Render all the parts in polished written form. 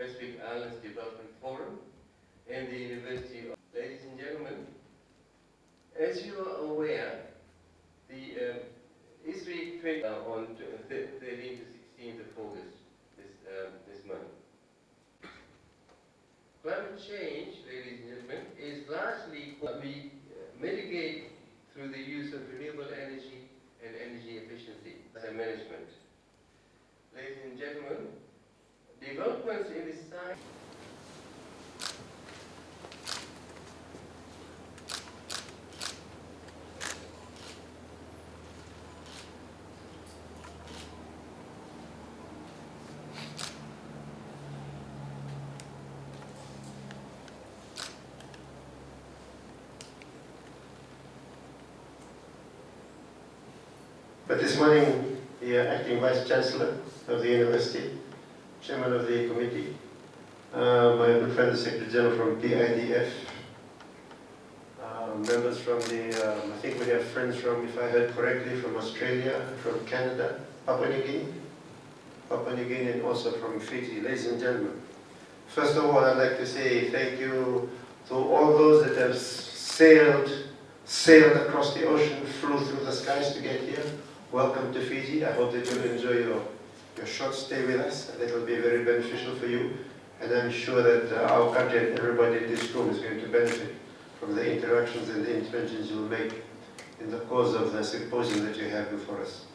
Pacific Islands Development Forum and the University of... Ladies and gentlemen, as you are aware, the ISRI 20 on 13th to 16th of August this month. Climate change, ladies and gentlemen, is largely we mitigate through the use of renewable energy and energy efficiency and management. Ladies and gentlemen, developments in this science But this morning, the acting Vice Chancellor of the University, Chairman of the committee, my good friend the Secretary General from PIDF, members from the, I think we have friends from, if I heard correctly, from Australia, from Canada, Papua New Guinea, and also from Fiji. Ladies and gentlemen, first of all, I'd like to say thank you to all those that have sailed across the ocean, flew through the skies to get here. Welcome to Fiji. I hope that you'll enjoy your short stay with us, and that will be very beneficial for you. And I'm sure that our country and everybody in this room is going to benefit from the interactions and the interventions you'll make in the course of the symposium that you have before us.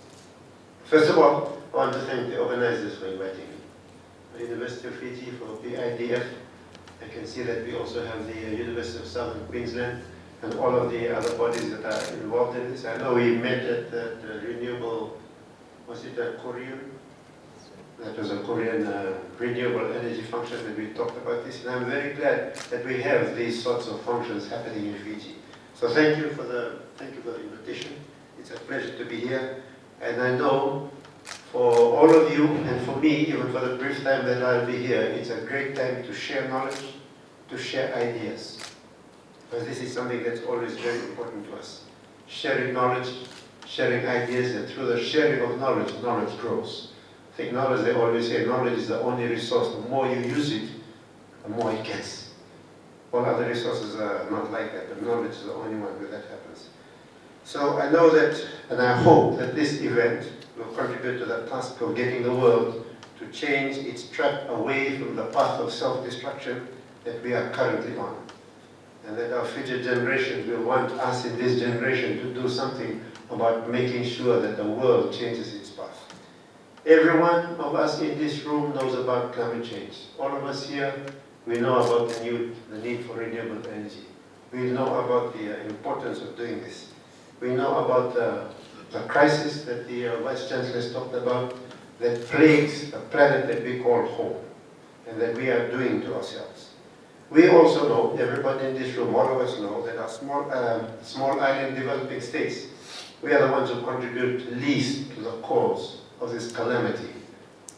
First of all, I want to thank the organizers for inviting me. The University of Fiji for PIDF. I can see that we also have the University of Southern Queensland and all of the other bodies that are involved in this. I know we met at the Renewable, was it a Korean? That was a Korean renewable energy function that we talked about this. And I'm very glad that we have these sorts of functions happening in Fiji. So thank you for the invitation. It's a pleasure to be here. And I know for all of you and for me, even for the brief time that I'll be here, it's a great time to share knowledge, to share ideas. Because this is something that's always very important to us. Sharing knowledge, sharing ideas, and through the sharing of knowledge, knowledge grows. I think knowledge, they always say, knowledge is the only resource. The more you use it, the more it gets. All other resources are not like that, but knowledge is the only one where that happens. So I know that, and I hope that this event will contribute to the task of getting the world to change its track away from the path of self-destruction that we are currently on. And that our future generations will want us in this generation to do something about making sure that the world changes its path. Every one of us in this room knows about climate change. All of us here, we know about the need for renewable energy. We know about the importance of doing this. We know about the crisis that the Vice Chancellor has talked about that plagues the planet that we call home and that we are doing to ourselves. We also know, everybody in this room, all of us know, that our small island developing states, we are the ones who contribute least to the cause of this calamity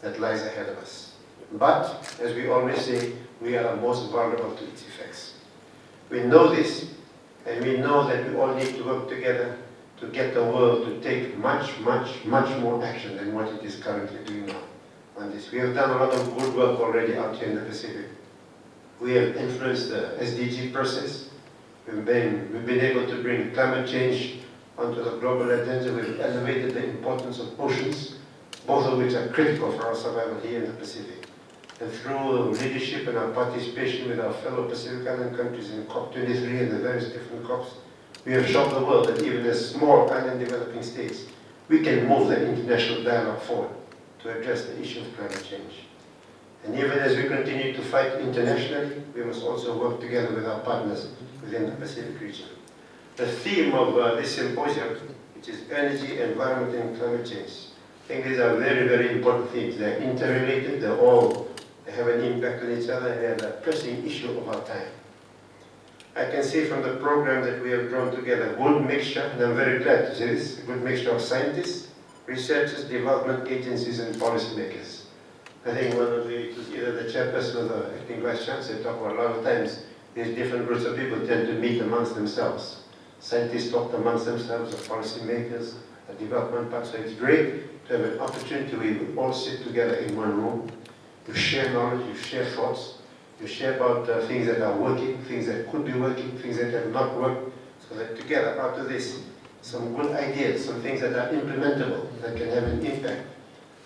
that lies ahead of us. But, as we always say, we are the most vulnerable to its effects. We know this, and we know that we all need to work together to get the world to take much more action than what it is currently doing now on this. We have done a lot of good work already out here in the Pacific. We have influenced the SDG process. We've been able to bring climate change onto the global agenda. We've elevated the importance of oceans, both of which are critical for our survival here in the Pacific. And through leadership and our participation with our fellow Pacific Island countries in COP23 and the various different COPs, we have shown the world that even as small island developing states, we can move the international dialogue forward to address the issue of climate change. And even as we continue to fight internationally, we must also work together with our partners within the Pacific region. The theme of this symposium, which is energy, environment, and climate change, I think these are very important themes. They're interrelated, they have an impact on each other, and they're the pressing issue of our time. I can see from the program that we have drawn together a good mixture, and I'm very glad to say this, a good mixture of scientists, researchers, development agencies, and policymakers. I think it was either the chairperson or the acting vice chancellor talked about a lot of times these different groups of people tend to meet amongst themselves. Scientists talk amongst themselves, the policymakers, the development part. So it's great to have an opportunity where we all sit together in one room You share knowledge, you share thoughts, you share about things that are working, things that could be working, things that have not worked, so that together, out of this, some good ideas, some things that are implementable, that can have an impact,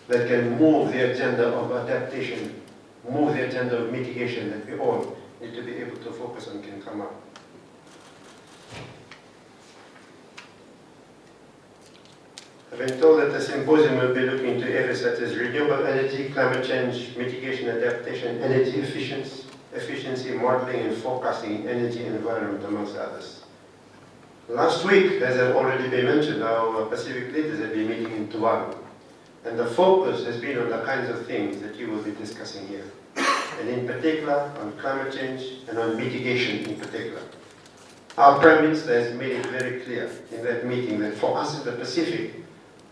that can move the agenda of adaptation, move the agenda of mitigation that we all need to be able to focus on can come up. I've been told that the symposium will be looking into areas such as renewable energy, climate change, mitigation, adaptation, energy efficiency, modeling and forecasting in energy and environment, amongst others. Last week, as I've already been mentioned, our Pacific leaders have been meeting in Tuvalu. And the focus has been on the kinds of things that you will be discussing here. And in particular, on climate change and on mitigation in particular. Our Prime Minister has made it very clear in that meeting that for us in the Pacific,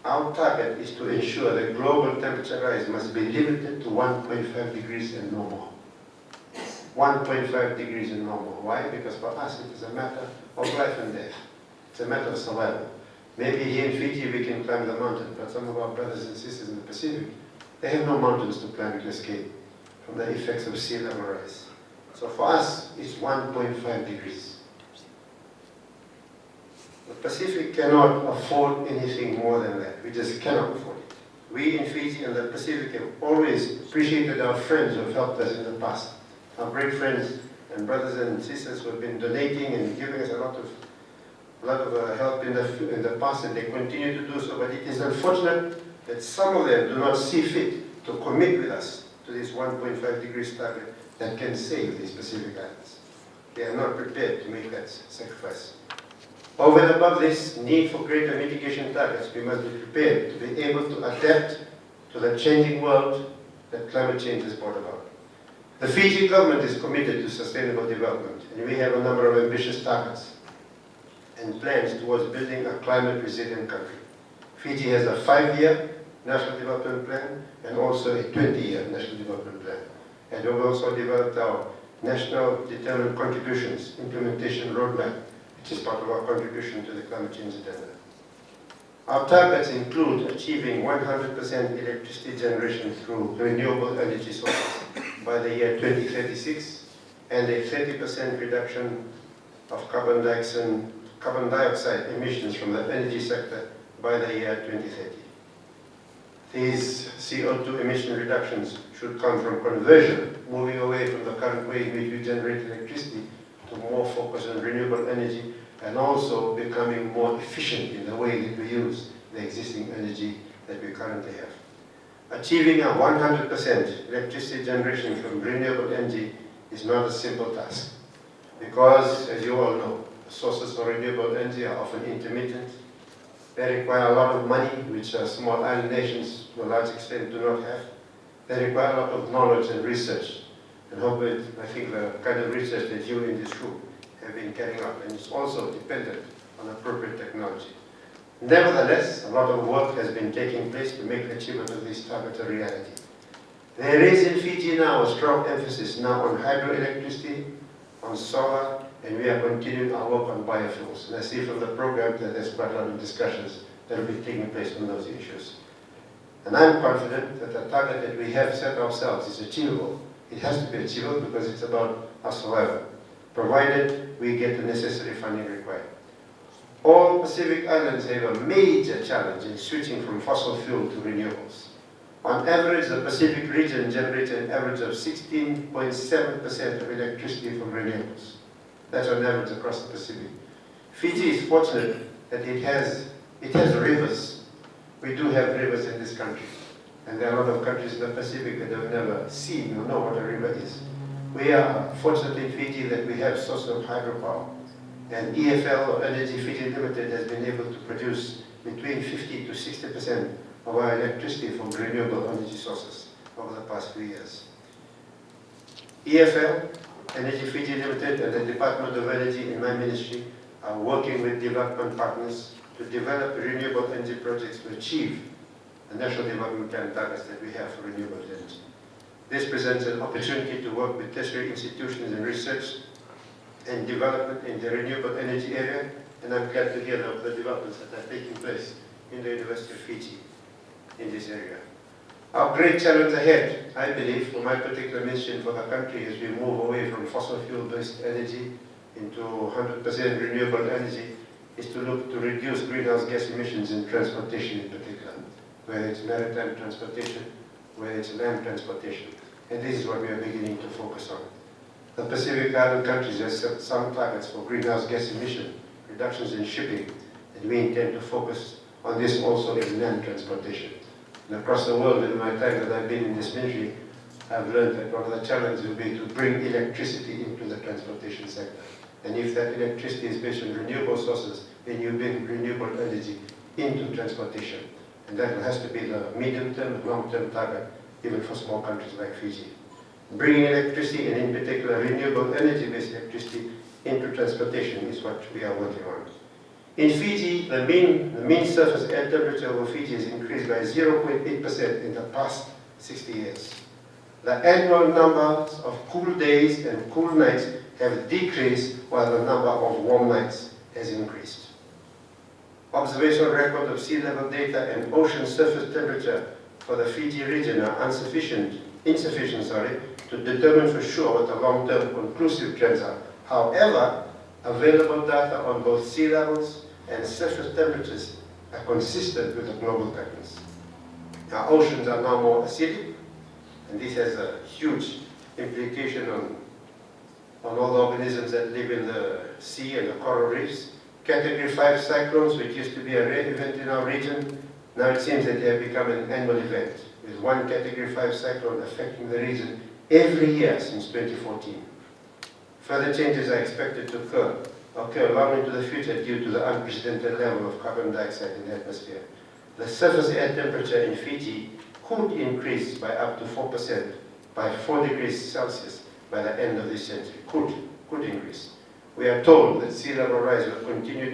our target is to ensure that global temperature rise must be limited to 1.5 degrees and no more. 1.5 degrees and no more. Why? Because for us it is a matter of life and death. It's a matter of survival. Maybe here in Fiji we can climb the mountain, but some of our brothers and sisters in the Pacific, they have no mountains to climb to escape from the effects of sea level rise. So for us, it's 1.5 degrees. The Pacific cannot afford anything more than that. We just cannot afford it. We in Fiji and the Pacific have always appreciated our friends who have helped us in the past. Our great friends and brothers and sisters who have been donating and giving us a lot of help in the past, and they continue to do so. But it is unfortunate that some of them do not see fit to commit with us to this 1.5 degrees target that can save these Pacific Islands. They are not prepared to make that sacrifice. Over and above this need for greater mitigation targets, we must be prepared to be able to adapt to the changing world that climate change has brought about. The Fiji government is committed to sustainable development, and we have a number of ambitious targets and plans towards building a climate-resilient country. Fiji has a 5-year National Development Plan and also a 20-year National Development Plan. And we've also developed our National Determined Contributions Implementation Roadmap, which is part of our contribution to the climate change agenda. Our targets include achieving 100% electricity generation through renewable energy sources by the year 2036 and a 30% reduction of carbon dioxide emissions from the energy sector by the year 2030. These CO2 emission reductions should come from conversion, moving away from the current way in which we generate electricity to more focus on renewable energy, and also becoming more efficient in the way that we use the existing energy that we currently have. Achieving a 100% electricity generation from renewable energy is not a simple task, because, as you all know, sources for renewable energy are often intermittent. They require a lot of money, which small island nations to a large extent do not have. They require a lot of knowledge and research, and I think the kind of research that you in this room have been carrying out, and it's also dependent on appropriate technology. Nevertheless, a lot of work has been taking place to make the achievement of these targets a reality. There is in Fiji now a strong emphasis now on hydroelectricity, on solar, and we are continuing our work on biofuels. And I see from the program that there's quite a lot of discussions that will be taking place on those issues. And I'm confident that the target that we have set ourselves is achievable. It has to be achievable because it's about our survival, provided we get the necessary funding required. All Pacific Islands have a major challenge in switching from fossil fuel to renewables. On average, the Pacific region generates an average of 16.7% of electricity from renewables. That's on average across the Pacific. Fiji is fortunate that it has rivers. We do have rivers in this country. And there are a lot of countries in the Pacific that have never seen or know what a river is. We are fortunate in Fiji that we have sources of hydropower. And EFL, or Energy Fiji Limited, has been able to produce between 50 to 60% of our electricity from renewable energy sources over the past few years. EFL, Energy Fiji Limited, and the Department of Energy in my ministry are working with development partners to develop renewable energy projects to achieve the National Development Plan targets that we have for renewable energy. This presents an opportunity to work with tertiary institutions in research and development in the renewable energy area, and I'm glad to hear of the developments that are taking place in the University of Fiji in this area. Our great challenge ahead, I believe, for my particular mission for the country as we move away from fossil fuel-based energy into 100% renewable energy, is to look to reduce greenhouse gas emissions in transportation in particular, whether it's maritime transportation, whether it's land transportation. And this is what we are beginning to focus on. The Pacific Island countries have set some targets for greenhouse gas emission reductions in shipping, and we intend to focus on this also in land transportation. And across the world, in my time that I've been in this ministry, I've learned that one of the challenges will be to bring electricity into the transportation sector. And if that electricity is based on renewable sources, then you bring renewable energy into transportation. And that has to be the medium-term and long-term target, even for small countries like Fiji. Bringing electricity, and in particular renewable energy-based electricity, into transportation is what we are working on. In Fiji, the mean surface air temperature over Fiji has increased by 0.8% in the past 60 years. The annual numbers of cool days and cool nights have decreased while the number of warm nights has increased. Observational record of sea level data and ocean surface temperature for the Fiji region are insufficient to determine for sure what the long-term conclusive trends are. However, available data on both sea levels and surface temperatures are consistent with the global patterns. Our oceans are now more acidic, and this has a huge implication on all the organisms that live in the sea and the coral reefs. Category 5 cyclones, which used to be a rare event in our region, now it seems that they have become an annual event, with one Category 5 cyclone affecting the region every year since 2014. Further changes are expected to occur long into the future due to the unprecedented level of carbon dioxide in the atmosphere. The surface air temperature in Fiji could increase by up to 4%, by 4 degrees Celsius by the end of this century. Could increase. We are told that the sea level will continue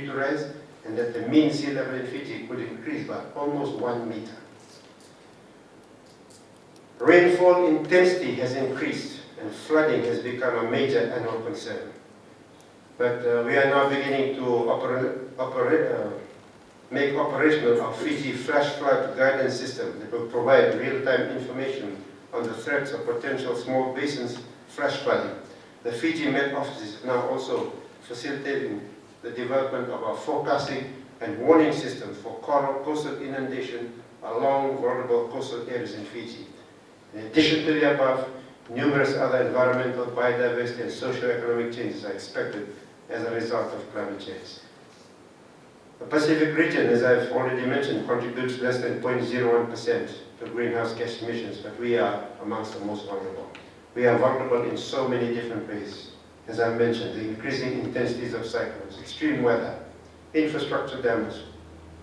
to rise, and that the mean sea level in Fiji could increase by almost 1 meter. Rainfall intensity has increased, and flooding has become a major annual concern. But we are now beginning to make operational our Fiji flash flood guidance system that will provide real-time information on the threats of potential small basins flash flooding. The Fiji Met Office is now also facilitating the development of our forecasting and warning system for coastal inundation along vulnerable coastal areas in Fiji. In addition to the above, numerous other environmental, biodiversity, and socio-economic changes are expected as a result of climate change. The Pacific region, as I've already mentioned, contributes less than 0.01% to greenhouse gas emissions, but we are amongst the most vulnerable. We are vulnerable in so many different ways. As I mentioned, the increasing intensities of cyclones, extreme weather, infrastructure damage,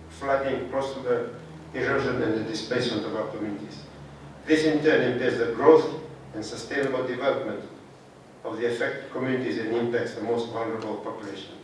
flooding, coastal erosion, and the displacement of our communities. This in turn impairs the growth and sustainable development of the affected communities and impacts the most vulnerable population.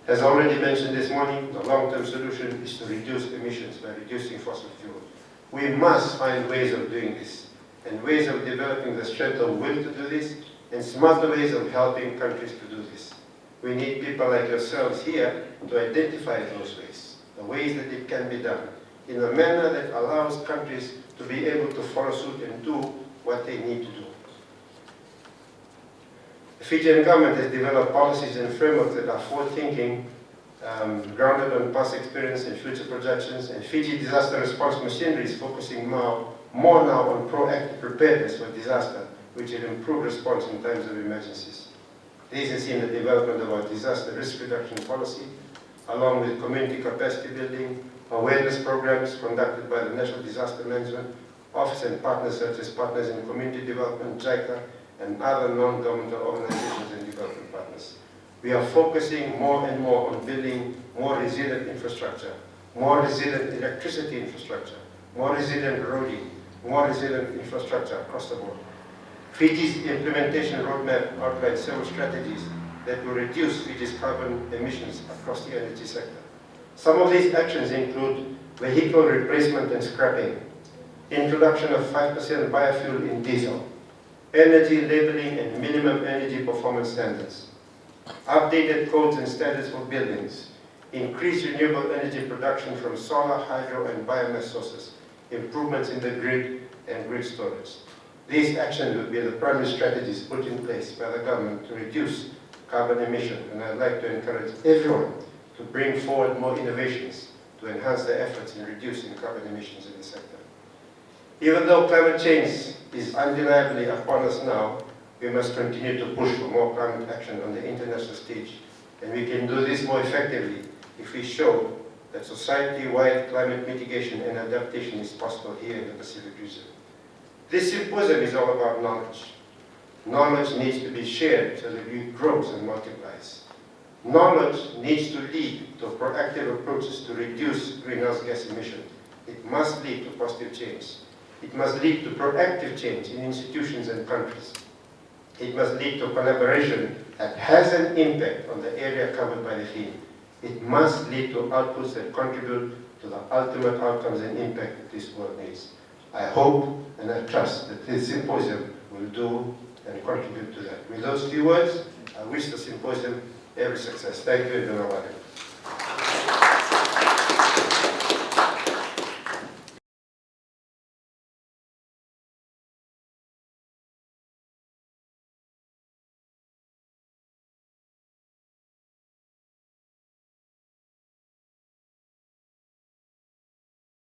As already mentioned this morning, the long-term solution is to reduce emissions by reducing fossil fuels. We must find ways of doing this, and ways of developing the strength of will to do this, and smarter ways of helping countries to do this. We need people like yourselves here to identify those ways, the ways that it can be done, in a manner that allows countries to be able to follow suit and do what they need to do. The Fijian government has developed policies and frameworks that are forward-thinking, grounded on past experience and future projections, and Fiji disaster response machinery is focusing more now on proactive preparedness for disaster, which will improve response in times of emergencies. This is in the development of our disaster risk reduction policy, along with community capacity building, awareness programs conducted by the National Disaster Management Office and partners such as Partners in Community Development, JICA, and other non-governmental organizations and development partners. We are focusing more and more on building more resilient infrastructure, more resilient electricity infrastructure, more resilient roading, more resilient infrastructure across the board. Fiji's implementation roadmap outlines several strategies that will reduce Fiji's carbon emissions across the energy sector. Some of these actions include vehicle replacement and scrapping, introduction of 5% biofuel in diesel, energy labeling and minimum energy performance standards, updated codes and standards for buildings, increased renewable energy production from solar, hydro, and biomass sources, improvements in the grid and grid storage. These actions will be the primary strategies put in place by the government to reduce carbon emission, and I'd like to encourage everyone to bring forward more innovations to enhance their efforts in reducing carbon emissions in the sector. Even though climate change is undeniably upon us now, we must continue to push for more climate action on the international stage, and we can do this more effectively if we show that society-wide climate mitigation and adaptation is possible here in the Pacific region. This symposium is all about knowledge. Knowledge needs to be shared so that it grows and multiplies. Knowledge needs to lead to proactive approaches to reduce greenhouse gas emissions. It must lead to positive change. It must lead to proactive change in institutions and countries. It must lead to collaboration that has an impact on the area covered by the theme. It must lead to outputs that contribute to the ultimate outcomes and impact that this world needs. I hope and I trust that this symposium will do and contribute to that. With those few words, I wish the symposium every success. Thank you, and